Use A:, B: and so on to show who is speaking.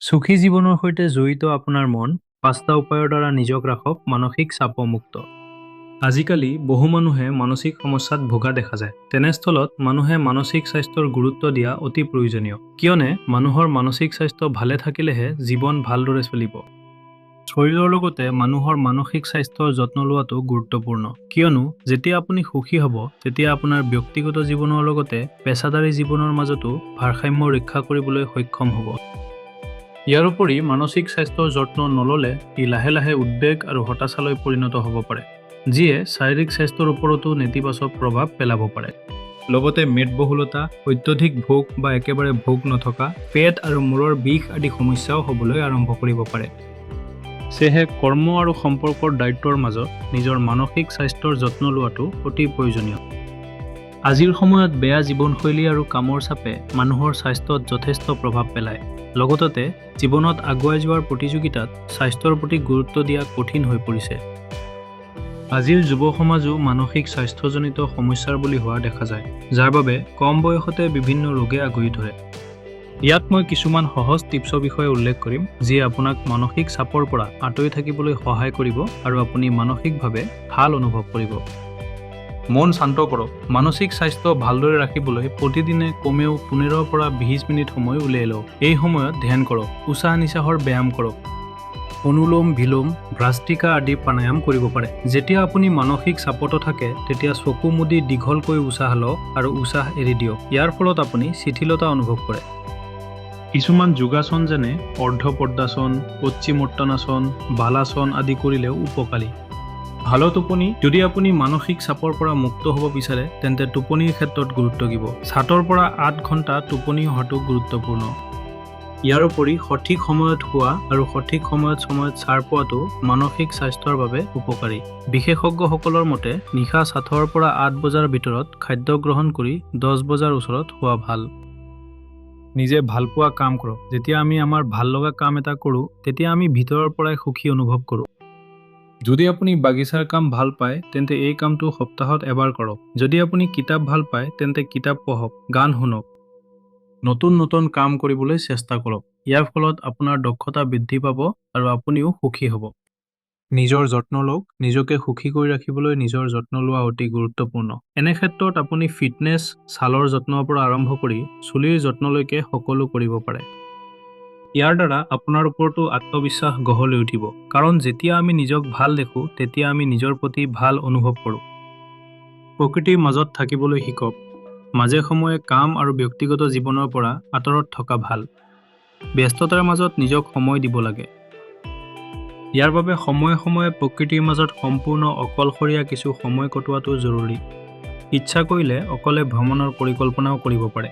A: সুখী জীৱনৰ সৈতে জড়িত আপোনাৰ মন, ৫টা উপায়ৰ দ্বাৰা নিজক ৰাখক মানসিক চাপমুক্ত। আজিকালি বহু মানুহে মানসিক সমস্যাত ভোগা দেখা যায়। তেনেস্থলত মানুহে মানসিক স্বাস্থ্যৰ গুৰুত্ব দিয়া অতি প্ৰয়োজনীয়। কিয়নো মানুহৰ মানসিক স্বাস্থ্য ভালে থাকিলেহে জীৱন ভালদৰে চলিব। শৰীৰৰ লগতে মানুহৰ মানসিক স্বাস্থ্যৰ যত্ন লোৱাটো গুৰুত্বপূৰ্ণ। কিয়নো যেতিয়া আপুনি সুখী হ'ব, তেতিয়া আপোনাৰ ব্যক্তিগত জীৱনৰ লগতে পেছাদাৰী জীৱনৰ মাজতো ভাৰসাম্য ৰক্ষা কৰিবলৈ সক্ষম হ'ব। ইয়াৰ উপৰি মানসিক স্বাস্থ্যৰ যত্ন নল'লে ই লাহে লাহে উদ্বেগ আৰু হতাশালৈ পৰিণত হ'ব পাৰে, যিয়ে শাৰীৰিক স্বাস্থ্যৰ ওপৰতো নেতিবাচক প্ৰভাৱ পেলাব পাৰে। লগতে মেদবহুলতা, অত্যধিক ভোক বা একেবাৰে ভোক নথকা, পেট আৰু মূৰৰ বিষ আদি সমস্যাও হ'বলৈ আৰম্ভ কৰিব পাৰে। সেয়েহে কৰ্ম আৰু সম্পৰ্কৰ দায়িত্বৰ মাজত নিজৰ মানসিক স্বাস্থ্যৰ যত্ন লোৱাটো অতি প্ৰয়োজনীয়। আজিৰ সময়ত বেয়া জীৱনশৈলী আৰু কামৰ চাপে মানুহৰ স্বাস্থ্যত যথেষ্ট প্ৰভাৱ পেলায়। লগতে জীৱনত আগুৱাই যোৱাৰ প্ৰতিযোগিতাত স্বাস্থ্যৰ প্ৰতি গুৰুত্ব দিয়া কঠিন হৈ পৰিছে। আজিৰ যুৱ সমাজো মানসিক স্বাস্থ্যজনিত সমস্যাৰ বুলি হোৱা দেখা যায়, যাৰ বাবে কম বয়সতে বিভিন্ন ৰোগে আগুৰি ধৰে। ইয়াত মই কিছুমান সহজ টিপছৰ বিষয়ে উল্লেখ কৰিম, যিয়ে আপোনাক মানসিক চাপৰ পৰা আঁতৰি থাকিবলৈ সহায় কৰিব আৰু আপুনি মানসিকভাৱে ভাল অনুভৱ কৰিব। মন শান্ত কৰক। মানসিক স্বাস্থ্য ভালদৰে ৰাখিবলৈ প্ৰতিদিনে কমেও ১৫ পৰা ২০ মিনিট সময় উলিয়াই লওক। এই সময়ত ধ্যান কৰক, উশাহ নিশাহৰ ব্যায়াম কৰক, অনুলোম বিলোম, ভ্ৰাস্ত্ৰিকা আদি প্ৰাণায়াম কৰিব পাৰে। যেতিয়া আপুনি মানসিক চাপত থাকে, তেতিয়া চকু মুদি দীঘলকৈ উশাহ লওক আৰু উশাহ এৰি দিয়ক। ইয়াৰ ফলত আপুনি শিথিলতা অনুভৱ কৰে। কিছুমান যোগাসন যেনে অৰ্ধপদ্মাসন, পশ্চিমোত্তানাসন, বালাসন আদি কৰিলেও উপকাৰী। ভাল টোপনি। যদি আপুনি মানসিক চাপৰ পৰা মুক্ত হ'ব বিচাৰে, তেন্তে টোপনিৰ ক্ষেত্ৰত গুৰুত্ব দিব। ৭ৰ পৰা ৮ ঘণ্টা টোপনি অহাটো গুৰুত্বপূৰ্ণ। ইয়াৰ উপৰি সঠিক সময়ত শোৱা আৰু সঠিক সময়ত ছাৰ পোৱাটো মানসিক স্বাস্থ্যৰ বাবে উপকাৰী। বিশেষজ্ঞসকলৰ মতে নিশা ৭ৰ পৰা ৮ বজাৰ ভিতৰত খাদ্য গ্ৰহণ কৰি ১০ বজাৰ ওচৰত শোৱা ভাল। নিজে ভালপোৱা কাম কৰক। যেতিয়া আমি আমাৰ ভাল লগা কাম এটা কৰোঁ, তেতিয়া আমি ভিতৰৰ পৰাই সুখী অনুভৱ কৰোঁ। যদি আপুনি বাগিচাৰ কাম ভাল পায়, তেন্তে এই কামটো সপ্তাহত এবাৰ কৰক। যদি আপুনি কিতাপ ভাল পায়, তেন্তে কিতাপ পঢ়ক, গান শুনক। নতুন নতুন কাম কৰিবলৈ চেষ্টা কৰক। ইয়াৰ ফলত আপোনাৰ দক্ষতা বৃদ্ধি পাব আৰু আপুনিও সুখী হ'ব। নিজৰ যত্ন লওক। নিজকে সুখী কৰি ৰাখিবলৈ নিজৰ যত্ন লোৱা অতি গুৰুত্বপূৰ্ণ। এনে ক্ষেত্ৰত আপুনি ফিটনেছ, ছালৰ যত্নৰ পৰা আৰম্ভ কৰি চুলিৰ যত্নলৈকে সকলো কৰিব পাৰে। ইয়াৰ দ্বাৰা আপোনাৰ ওপৰতো আত্মবিশ্বাস গঢ় লৈ উঠিব। কাৰণ যেতিয়া আমি নিজক ভাল দেখোঁ, তেতিয়া আমি নিজৰ প্ৰতি ভাল অনুভৱ কৰোঁ। প্ৰকৃতিৰ মাজত থাকিবলৈ শিকক। মাজে সময়ে কাম আৰু ব্যক্তিগত জীৱনৰ পৰা আঁতৰত থকা ভাল। ব্যস্ততাৰ মাজত নিজক সময় দিব লাগে। ইয়াৰ বাবে সময়ে সময়ে প্ৰকৃতিৰ মাজত সম্পূৰ্ণ অকলশৰীয়া কিছু সময় কটোৱাটো জৰুৰী। ইচ্ছা কৰিলে অকলে ভ্ৰমণৰ পৰিকল্পনাও কৰিব পাৰে।